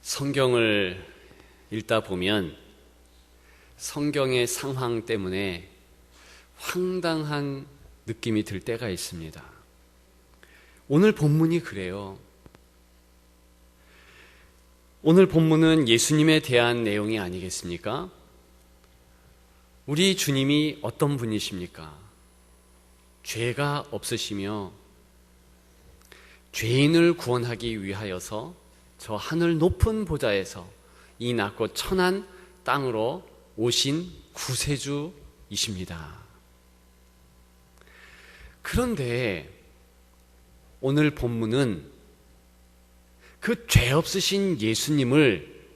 성경을 읽다 보면 성경의 상황 때문에 황당한 느낌이 들 때가 있습니다. 오늘 본문이 그래요. 오늘 본문은 예수님에 대한 내용이 아니겠습니까? 우리 주님이 어떤 분이십니까? 죄가 없으시며 죄인을 구원하기 위하여서 저 하늘 높은 보좌에서 이 낮고 천한 땅으로 오신 구세주이십니다. 그런데 오늘 본문은 그 죄 없으신 예수님을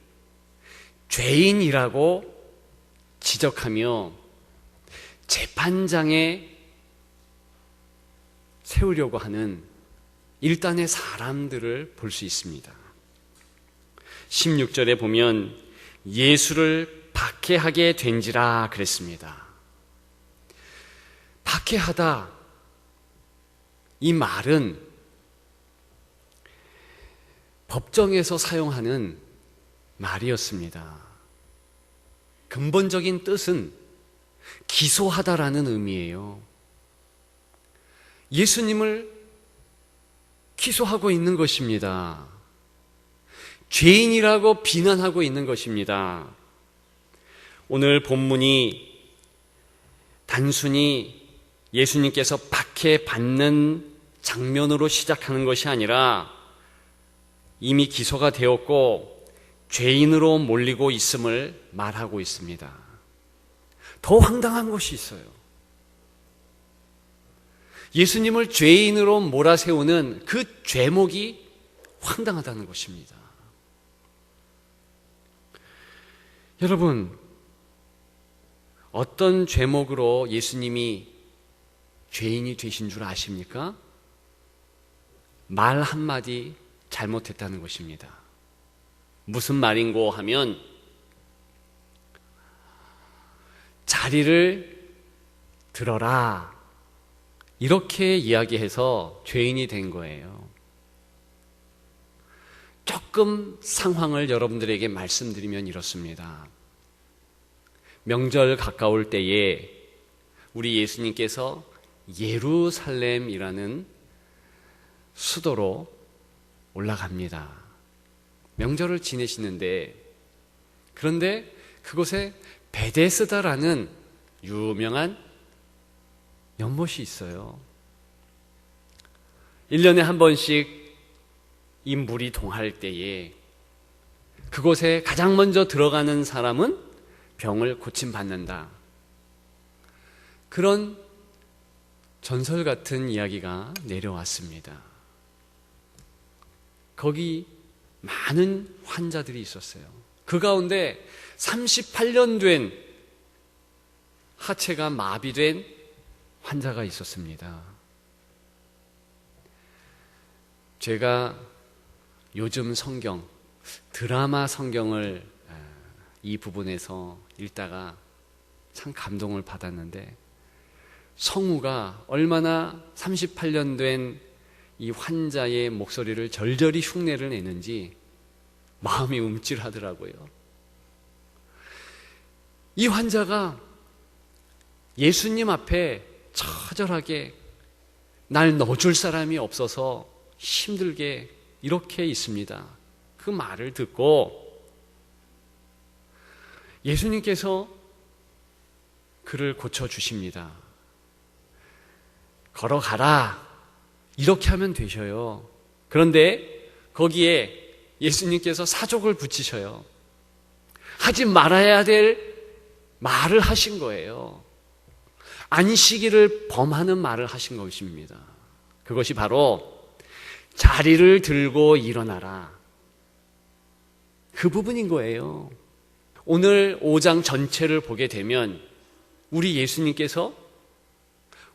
죄인이라고 지적하며 재판장에 세우려고 하는 일단의 사람들을 볼 수 있습니다. 16절에 보면 예수를 박해하게 된지라 그랬습니다. 박해하다, 이 말은 법정에서 사용하는 말이었습니다. 근본적인 뜻은 기소하다라는 의미예요. 예수님을 기소하고 있는 것입니다. 죄인이라고 비난하고 있는 것입니다. 오늘 본문이 단순히 예수님께서 박해받는 장면으로 시작하는 것이 아니라 이미 기소가 되었고 죄인으로 몰리고 있음을 말하고 있습니다. 더 황당한 것이 있어요. 예수님을 죄인으로 몰아세우는 그 죄목이 황당하다는 것입니다. 여러분, 어떤 죄목으로 예수님이 죄인이 되신 줄 아십니까? 말 한마디 잘못했다는 것입니다. 무슨 말인고 하면 자리를 들어라, 이렇게 이야기해서 죄인이 된 거예요. 조금 상황을 여러분들에게 말씀드리면 이렇습니다. 명절 가까울 때에 우리 예수님께서 예루살렘이라는 수도로 올라갑니다. 명절을 지내시는데, 그런데 그곳에 베데스다라는 유명한 연못이 있어요. 1년에 한 번씩 이 물이 동할 때에 그곳에 가장 먼저 들어가는 사람은 병을 고침받는다. 그런 전설 같은 이야기가 내려왔습니다. 거기 많은 환자들이 있었어요. 그 가운데 38년 된 하체가 마비된 환자가 있었습니다. 제가 요즘 성경, 드라마 성경을 이 부분에서 읽다가 참 감동을 받았는데, 성우가 얼마나 38년 된 이 환자의 목소리를 절절히 흉내를 내는지 마음이 움찔하더라고요. 이 환자가 예수님 앞에 처절하게 날 넣어줄 사람이 없어서 힘들게 이렇게 있습니다. 그 말을 듣고 예수님께서 그를 고쳐주십니다. 걸어가라, 이렇게 하면 되셔요. 그런데 거기에 예수님께서 사족을 붙이셔요. 하지 말아야 될 말을 하신 거예요. 안식일을 범하는 말을 하신 것입니다. 그것이 바로 자리를 들고 일어나라, 그 부분인 거예요. 오늘 5장 전체를 보게 되면 우리 예수님께서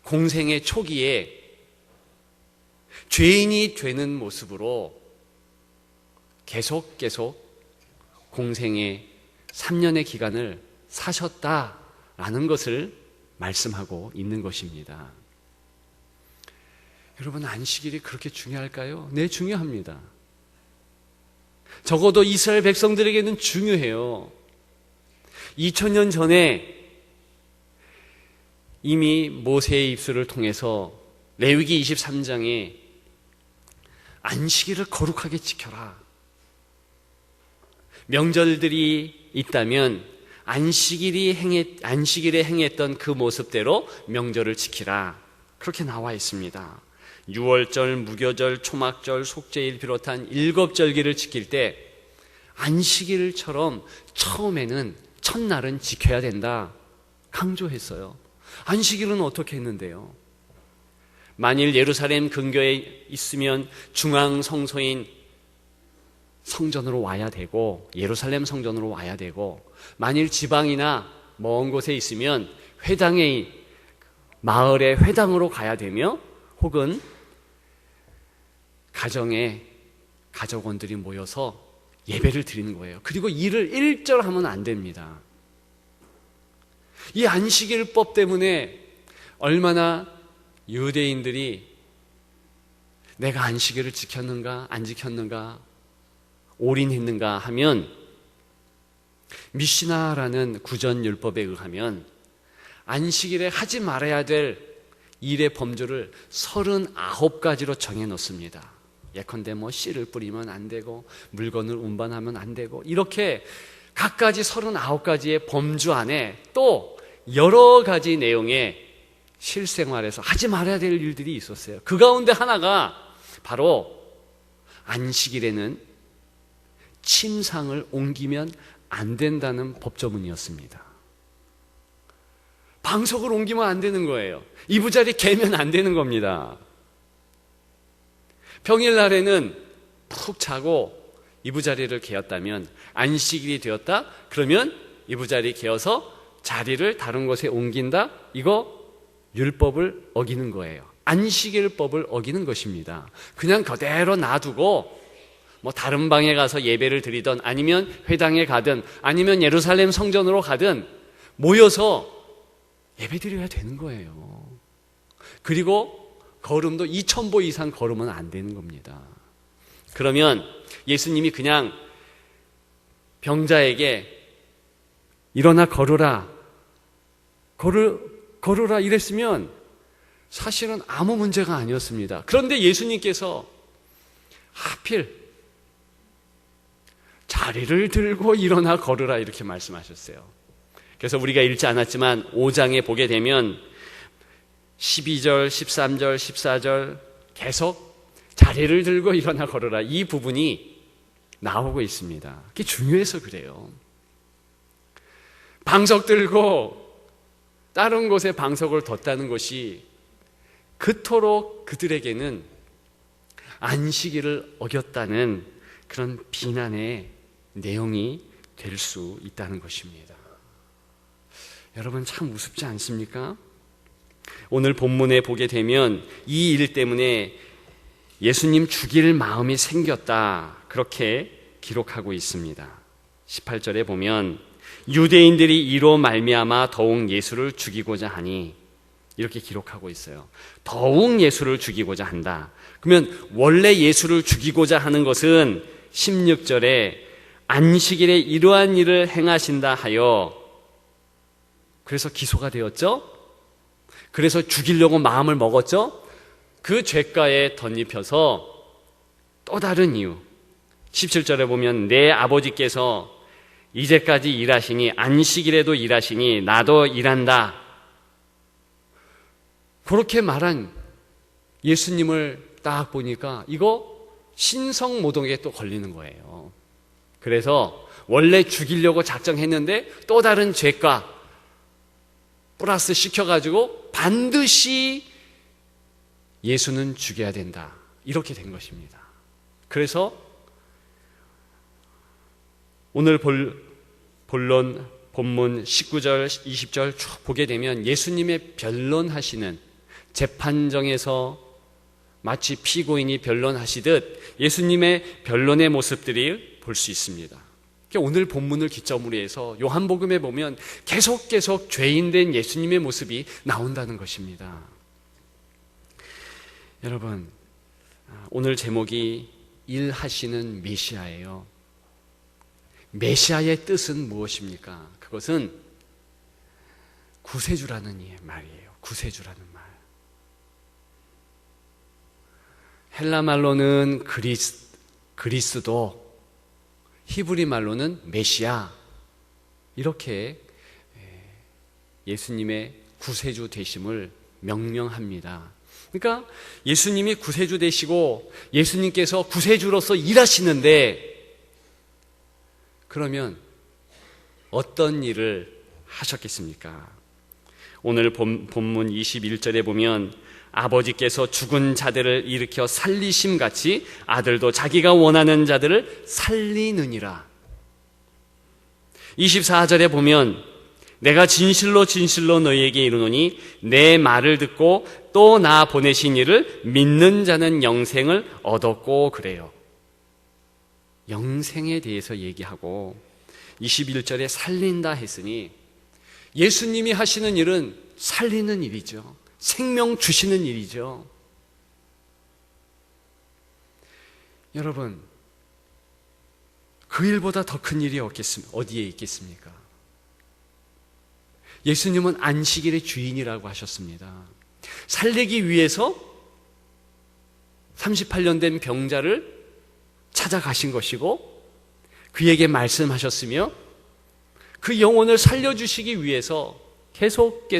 공생의 초기에 죄인이 되는 모습으로 계속 공생의 3년의 기간을 사셨다라는 것을 말씀하고 있는 것입니다. 여러분, 안식일이 그렇게 중요할까요? 네, 중요합니다. 적어도 이스라엘 백성들에게는 중요해요. 2000년 전에 이미 모세의 입술을 통해서 레위기 23장에 안식일을 거룩하게 지켜라. 명절들이 있다면 안식일에 행했던 그 모습대로 명절을 지키라. 그렇게 나와 있습니다. 유월절, 무교절, 초막절, 속죄일 비롯한 7절기를 지킬 때 안식일처럼 처음에는 첫날은 지켜야 된다 강조했어요. 안식일은 어떻게 했는데요? 만일 예루살렘 근교에 있으면 중앙 성소인 성전으로 와야 되고, 예루살렘 성전으로 와야 되고, 만일 지방이나 먼 곳에 있으면 회당의 마을의 회당으로 가야 되며, 혹은 가정에 가족원들이 모여서 예배를 드리는 거예요. 그리고 일을 일절하면 안 됩니다. 이 안식일법 때문에 얼마나 유대인들이 내가 안식일을 지켰는가 안 지켰는가 올인했는가 하면, 미시나라는 구전율법에 의하면 안식일에 하지 말아야 될 일의 범주를 39가지로 정해놓습니다. 예컨대 씨를 뿌리면 안 되고, 물건을 운반하면 안 되고, 이렇게 각가지 39가지의 범주 안에 또 여러 가지 내용의 실생활에서 하지 말아야 될 일들이 있었어요. 그 가운데 하나가 바로 안식일에는 침상을 옮기면 안 된다는 법조문이었습니다. 방석을 옮기면 안 되는 거예요. 이부자리 개면 안 되는 겁니다. 평일날에는 푹 자고 이부자리를 개었다면, 안식일이 되었다? 그러면 이부자리 개어서 자리를 다른 곳에 옮긴다? 이거 율법을 어기는 거예요. 안식일법을 어기는 것입니다. 그냥 그대로 놔두고 다른 방에 가서 예배를 드리던, 아니면 회당에 가든, 아니면 예루살렘 성전으로 가든 모여서 예배 드려야 되는 거예요. 그리고 걸음도 2000보 이상 걸으면 안 되는 겁니다. 그러면 예수님이 그냥 병자에게 일어나 걸으라 이랬으면 사실은 아무 문제가 아니었습니다. 그런데 예수님께서 하필 자리를 들고 일어나 걸으라 이렇게 말씀하셨어요. 그래서 우리가 읽지 않았지만 5장에 보게 되면 12절, 13절, 14절 계속 자리를 들고 일어나 걸으라, 이 부분이 나오고 있습니다. 그게 중요해서 그래요. 방석 들고 다른 곳에 방석을 뒀다는 것이 그토록 그들에게는 안식일을 어겼다는 그런 비난의 내용이 될 수 있다는 것입니다. 여러분, 참 우습지 않습니까? 오늘 본문에 보게 되면 이 일 때문에 예수님 죽일 마음이 생겼다, 그렇게 기록하고 있습니다. 18절에 보면 유대인들이 이로 말미암아 더욱 예수를 죽이고자 하니, 이렇게 기록하고 있어요. 더욱 예수를 죽이고자 한다. 그러면 원래 예수를 죽이고자 하는 것은 16절에 안식일에 이러한 일을 행하신다 하여, 그래서 기소가 되었죠. 그래서 죽이려고 마음을 먹었죠. 그 죄가에 덧입혀서 또 다른 이유, 17절에 보면 내 아버지께서 이제까지 일하시니 안식일에도 일하시니 나도 일한다, 그렇게 말한 예수님을 딱 보니까 이거 신성모독에 또 걸리는 거예요. 그래서 원래 죽이려고 작정했는데 또 다른 죄가 플러스 시켜가지고 반드시 예수는 죽여야 된다, 이렇게 된 것입니다. 그래서 오늘 본문 19절, 20절 쭉 보게 되면 예수님의 변론하시는, 재판정에서 마치 피고인이 변론하시듯 예수님의 변론의 모습들이 볼 수 있습니다. 오늘 본문을 기점으로 해서 요한복음에 보면 계속 죄인된 예수님의 모습이 나온다는 것입니다. 여러분, 오늘 제목이 일하시는 메시아예요. 메시아의 뜻은 무엇입니까? 그것은 구세주라는 말이에요. 구세주라는 말. 헬라 말로는 그리스도, 히브리 말로는 메시아, 이렇게 예수님의 구세주 되심을 명명합니다. 그러니까 예수님이 구세주 되시고 예수님께서 구세주로서 일하시는데, 그러면 어떤 일을 하셨겠습니까? 오늘 본문 21절에 보면 아버지께서 죽은 자들을 일으켜 살리심 같이 아들도 자기가 원하는 자들을 살리느니라. 24절에 보면 내가 진실로 진실로 너희에게 이르노니 내 말을 듣고 또 나 보내신 이를 믿는 자는 영생을 얻었고, 그래요. 영생에 대해서 얘기하고 21절에 살린다 했으니 예수님이 하시는 일은 살리는 일이죠. 생명 주시는 일이죠. 여러분, 그 일보다 더 큰 일이 어디에 있겠습니까? 예수님은 안식일의 주인이라고 하셨습니다. 살리기 위해서 38년 된 병자를 찾아가신 것이고 그에게 말씀하셨으며 그 영혼을 살려주시기 위해서 계속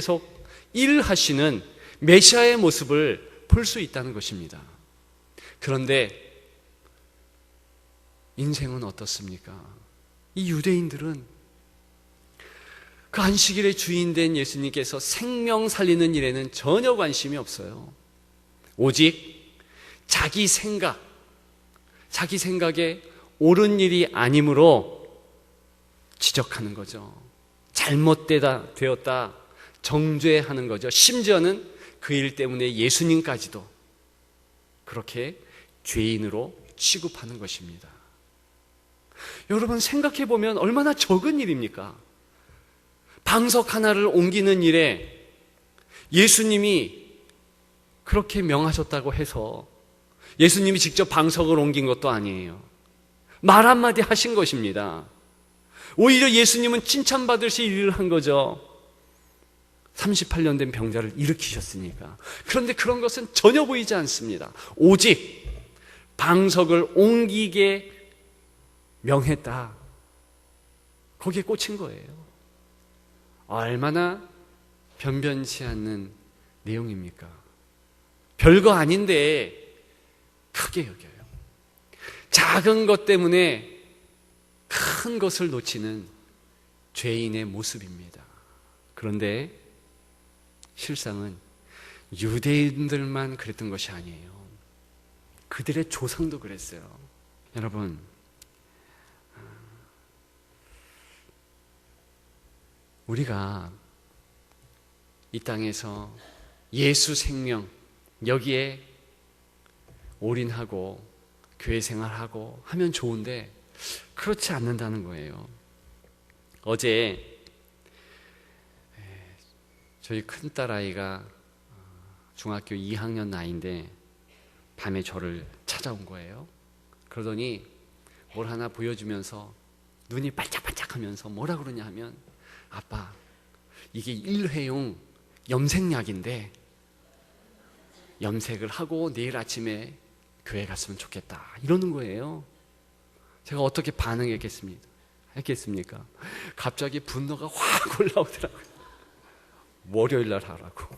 일하시는 메시아의 모습을 볼 수 있다는 것입니다. 그런데 인생은 어떻습니까? 이 유대인들은 그 안식일의 주인된 예수님께서 생명 살리는 일에는 전혀 관심이 없어요. 오직 자기 생각에 옳은 일이 아니므로 지적하는 거죠. 잘못되었다 정죄하는 거죠. 심지어는 그 일 때문에 예수님까지도 그렇게 죄인으로 취급하는 것입니다. 여러분, 생각해 보면 얼마나 적은 일입니까? 방석 하나를 옮기는 일에 예수님이 그렇게 명하셨다고 해서 예수님이 직접 방석을 옮긴 것도 아니에요. 말 한마디 하신 것입니다. 오히려 예수님은 칭찬받으실 일을 한 거죠. 38년 된 병자를 일으키셨으니까. 그런데 그런 것은 전혀 보이지 않습니다. 오직 방석을 옮기게 명했다. 거기에 꽂힌 거예요. 얼마나 변변치 않는 내용입니까? 별거 아닌데 크게 여겨요. 작은 것 때문에 큰 것을 놓치는 죄인의 모습입니다. 그런데 실상은 유대인들만 그랬던 것이 아니에요. 그들의 조상도 그랬어요. 여러분, 우리가 이 땅에서 예수 생명 여기에 올인하고 교회 생활하고 하면 좋은데 그렇지 않는다는 거예요. 어제 저희 큰딸아이가 중학교 2학년 나이인데 밤에 저를 찾아온 거예요. 그러더니 뭘 하나 보여주면서 눈이 반짝반짝하면서 뭐라 그러냐 하면, 아빠, 이게 일회용 염색약인데 염색을 하고 내일 아침에 교회 갔으면 좋겠다, 이러는 거예요. 제가 어떻게 반응했겠습니까? 갑자기 분노가 확 올라오더라고요. 월요일 날 하라고,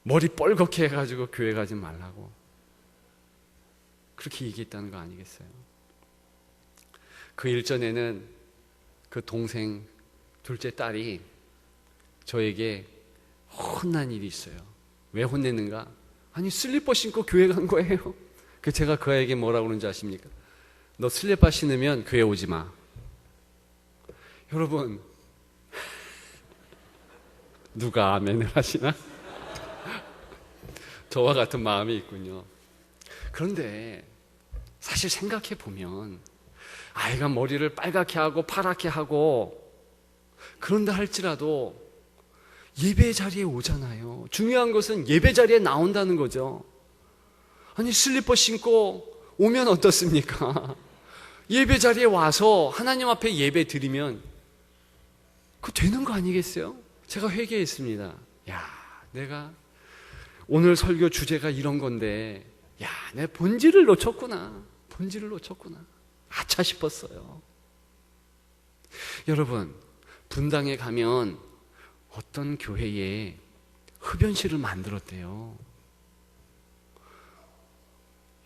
머리 뻘겋게 해가지고 교회 가지 말라고 그렇게 얘기했다는 거 아니겠어요? 그 일전에는 그 동생 둘째 딸이 저에게 혼난 일이 있어요. 왜 혼냈는가? 아니, 슬리퍼 신고 교회 간 거예요. 그 제가 그 아이에게 뭐라고 그러는지 아십니까? 너 슬리퍼 신으면 교회 오지 마. 여러분, 누가 아멘을 하시나? 저와 같은 마음이 있군요. 그런데 사실 생각해 보면 아이가 머리를 빨갛게 하고 파랗게 하고 그런다 할지라도 예배 자리에 오잖아요. 중요한 것은 예배 자리에 나온다는 거죠. 아니, 슬리퍼 신고 오면 어떻습니까? 예배 자리에 와서 하나님 앞에 예배 드리면 그거 되는 거 아니겠어요? 제가 회개했습니다. 야, 내가 오늘 설교 주제가 이런 건데, 야, 내 본질을 놓쳤구나. 본질을 놓쳤구나. 아차 싶었어요. 여러분, 분당에 가면 어떤 교회에 흡연실을 만들었대요.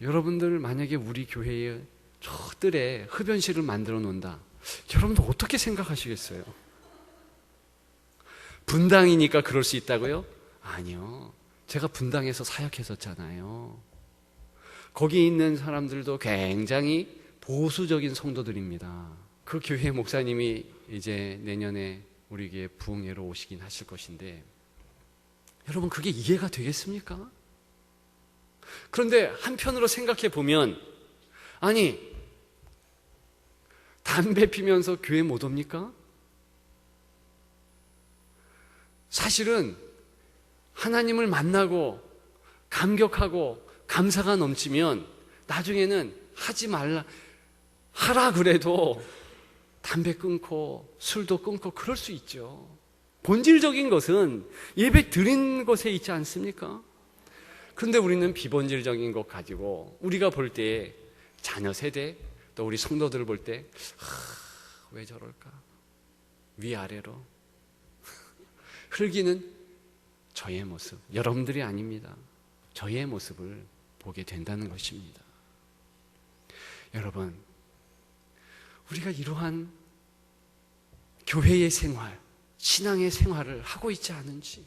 여러분들 만약에 우리 교회에 저 뜰에 흡연실을 만들어 놓는다. 여러분들 어떻게 생각하시겠어요? 분당이니까 그럴 수 있다고요? 아니요. 제가 분당에서 사역했었잖아요. 거기 있는 사람들도 굉장히 보수적인 성도들입니다. 그 교회 목사님이 이제 내년에 우리 교회 부흥회로 오시긴 하실 것인데, 여러분 그게 이해가 되겠습니까? 그런데 한편으로 생각해 보면, 아니 담배 피면서 교회 못 옵니까? 사실은 하나님을 만나고 감격하고 감사가 넘치면 나중에는 하지 말라, 하라 그래도 담배 끊고 술도 끊고 그럴 수 있죠. 본질적인 것은 예배 드린 것에 있지 않습니까? 그런데 우리는 비본질적인 것 가지고 우리가 볼 때 자녀 세대 또 우리 성도들을 볼 때 왜 저럴까? 위아래로 흘기는 저의 모습, 여러분들이 아닙니다. 저의 모습을 보게 된다는 것입니다. 여러분, 우리가 이러한 교회의 생활, 신앙의 생활을 하고 있지 않은지,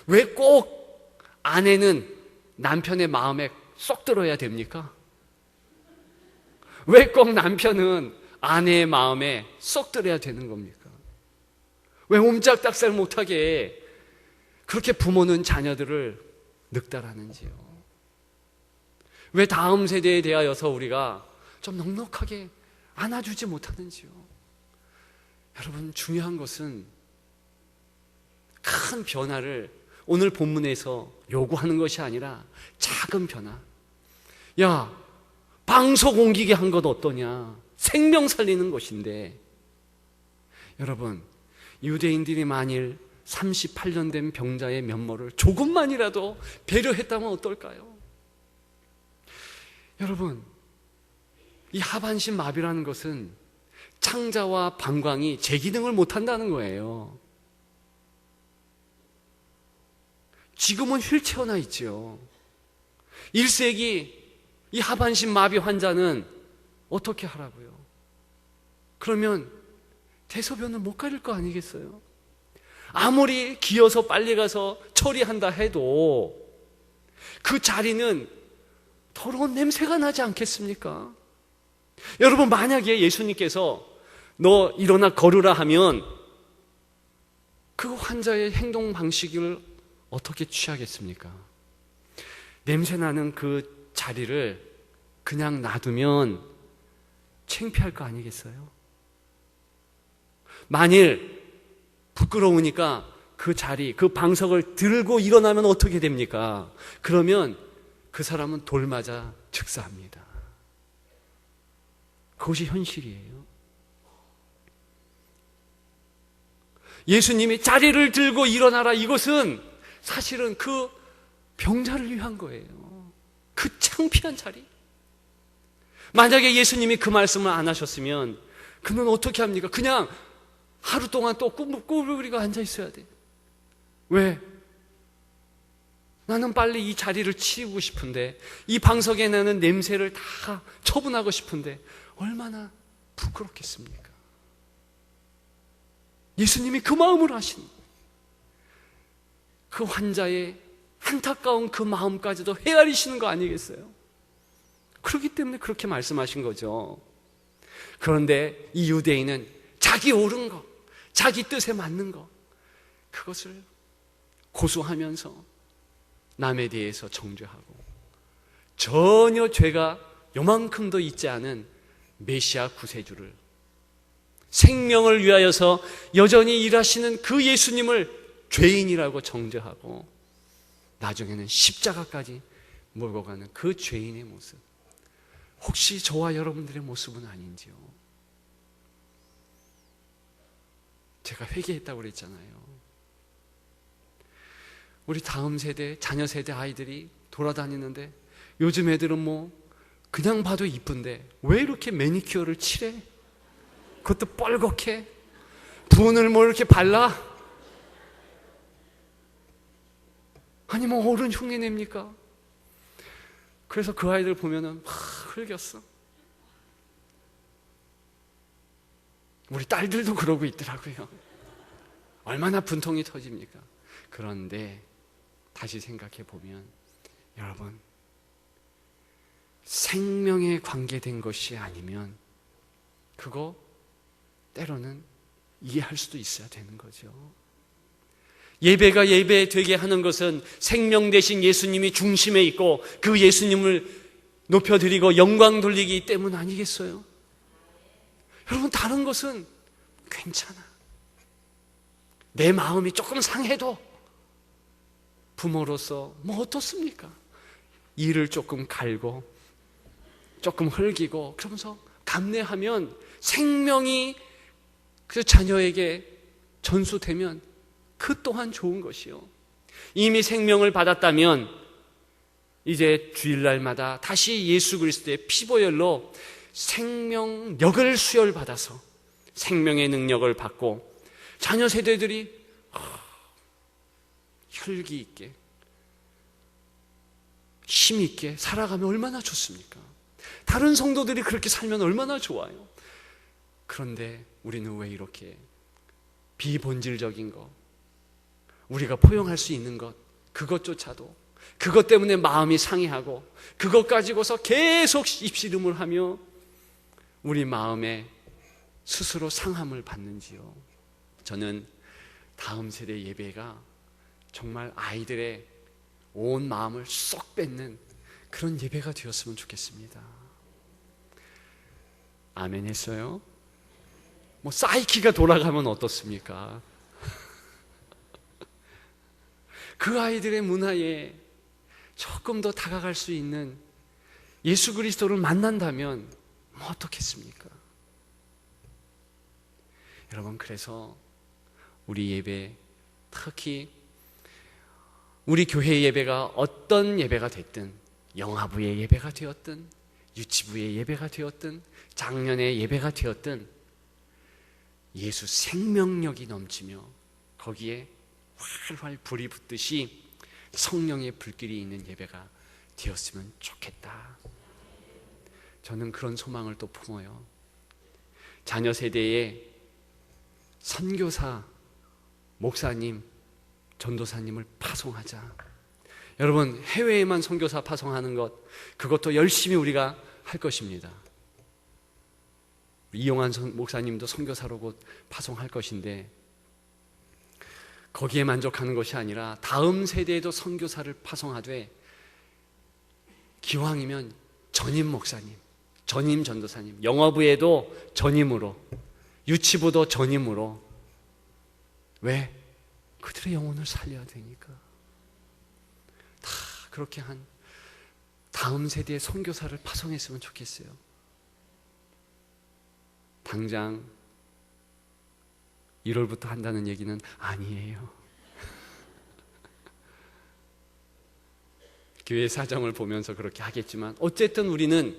왜 꼭 아내는 남편의 마음에 쏙 들어야 됩니까? 왜 꼭 남편은 아내의 마음에 쏙 들어야 되는 겁니까? 왜 옴짝달싹 못하게 그렇게 부모는 자녀들을 늑달하는지요? 왜 다음 세대에 대하여서 우리가 좀 넉넉하게 안아주지 못하는지요? 여러분, 중요한 것은 큰 변화를 오늘 본문에서 요구하는 것이 아니라 작은 변화. 야, 방석 옮기게 한 것 어떠냐? 생명 살리는 것인데. 여러분, 유대인들이 만일 38년 된 병자의 면모를 조금만이라도 배려했다면 어떨까요? 여러분, 이 하반신 마비라는 것은 창자와 방광이 제 기능을 못한다는 거예요. 지금은 휠체어나 있죠. 1세기 이 하반신 마비 환자는 어떻게 하라고요? 그러면 대소변을 못 가릴 거 아니겠어요? 아무리 기어서 빨리 가서 처리한다 해도 그 자리는 더러운 냄새가 나지 않겠습니까? 여러분, 만약에 예수님께서 너 일어나 걸으라 하면 그 환자의 행동 방식을 어떻게 취하겠습니까? 냄새나는 그 자리를 그냥 놔두면 창피할 거 아니겠어요? 만일 부끄러우니까 그 자리, 그 방석을 들고 일어나면 어떻게 됩니까? 그러면 그 사람은 돌 맞아 즉사합니다. 그것이 현실이에요. 예수님이 자리를 들고 일어나라, 이것은 사실은 그 병자를 위한 거예요. 그 창피한 자리. 만약에 예수님이 그 말씀을 안 하셨으면 그는 어떻게 합니까? 그냥 하루 동안 또 꾸불꾸불거리고 앉아 있어야 돼. 왜? 나는 빨리 이 자리를 치우고 싶은데, 이 방석에 나는 냄새를 다 처분하고 싶은데 얼마나 부끄럽겠습니까? 예수님이 그 마음을 하신, 그 환자의 안타까운 그 마음까지도 헤아리시는 거 아니겠어요? 그렇기 때문에 그렇게 말씀하신 거죠. 그런데 이 유대인은 자기 옳은 거, 자기 뜻에 맞는 거, 그것을 고수하면서 남에 대해서 정죄하고 전혀 죄가 요만큼도 있지 않은 메시아 구세주를, 생명을 위하여서 여전히 일하시는 그 예수님을 죄인이라고 정죄하고 나중에는 십자가까지 몰고 가는 그 죄인의 모습, 혹시 저와 여러분들의 모습은 아닌지요? 제가 회개했다고 그랬잖아요. 우리 다음 세대, 자녀 세대 아이들이 돌아다니는데 요즘 애들은 뭐 그냥 봐도 이쁜데 왜 이렇게 매니큐어를 칠해? 그것도 뻘겋게 분을 뭐 이렇게 발라? 아니 뭐 어른 흉내 냅니까? 그래서 그 아이들 보면은 막 흘겼어. 우리 딸들도 그러고 있더라고요. 얼마나 분통이 터집니까? 그런데 다시 생각해 보면 여러분, 생명에 관계된 것이 아니면 그거 때로는 이해할 수도 있어야 되는 거죠. 예배가 예배 되게 하는 것은 생명 되신 예수님이 중심에 있고 그 예수님을 높여드리고 영광 돌리기 때문 아니겠어요? 여러분, 다른 것은 괜찮아. 내 마음이 조금 상해도 부모로서 뭐 어떻습니까? 이를 조금 갈고 조금 흘기고 그러면서 감내하면 생명이 그 자녀에게 전수되면 그 또한 좋은 것이요. 이미 생명을 받았다면 이제 주일날마다 다시 예수 그리스도의 피보혈로 생명력을 수혈받아서 생명의 능력을 받고 자녀 세대들이 혈기 있게 힘 있게 살아가면 얼마나 좋습니까? 다른 성도들이 그렇게 살면 얼마나 좋아요. 그런데 우리는 왜 이렇게 비본질적인 것, 우리가 포용할 수 있는 것, 그것조차도 그것 때문에 마음이 상해하고 그것 가지고서 계속 입씨름을 하며 우리 마음에 스스로 상함을 받는지요. 저는 다음 세대 예배가 정말 아이들의 온 마음을 쏙 뺏는 그런 예배가 되었으면 좋겠습니다. 아멘 했어요? 뭐 사이키가 돌아가면 어떻습니까? 그 아이들의 문화에 조금 더 다가갈 수 있는 예수 그리스도를 만난다면 뭐 어떻겠습니까? 여러분, 그래서 우리 예배, 특히 우리 교회 예배가 어떤 예배가 됐든, 영화부의 예배가 되었든 유치부의 예배가 되었든 작년의 예배가 되었든 예수 생명력이 넘치며 거기에 활활 불이 붙듯이 성령의 불길이 있는 예배가 되었으면 좋겠다. 저는 그런 소망을 또 품어요. 자녀 세대에 선교사, 목사님, 전도사님을 파송하자. 여러분, 해외에만 선교사 파송하는 것, 그것도 열심히 우리가 할 것입니다. 이용한 목사님도 선교사로 곧 파송할 것인데 거기에 만족하는 것이 아니라 다음 세대에도 선교사를 파송하되 기왕이면 전임 목사님, 전임 전도사님, 영어부에도 전임으로, 유치부도 전임으로. 왜? 그들의 영혼을 살려야 되니까. 다 그렇게 한 다음 세대의 선교사를 파송했으면 좋겠어요. 당장 1월부터 한다는 얘기는 아니에요. 교회 사정을 보면서 그렇게 하겠지만 어쨌든 우리는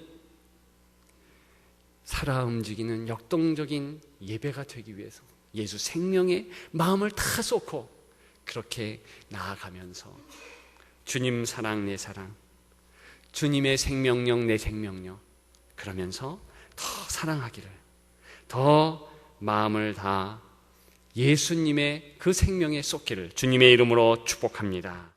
살아 움직이는 역동적인 예배가 되기 위해서 예수 생명의 마음을 다 쏟고 그렇게 나아가면서 주님 사랑 내 사랑, 주님의 생명력 내 생명력, 그러면서 더 사랑하기를, 더 마음을 다 예수님의 그 생명에 쏟기를 주님의 이름으로 축복합니다.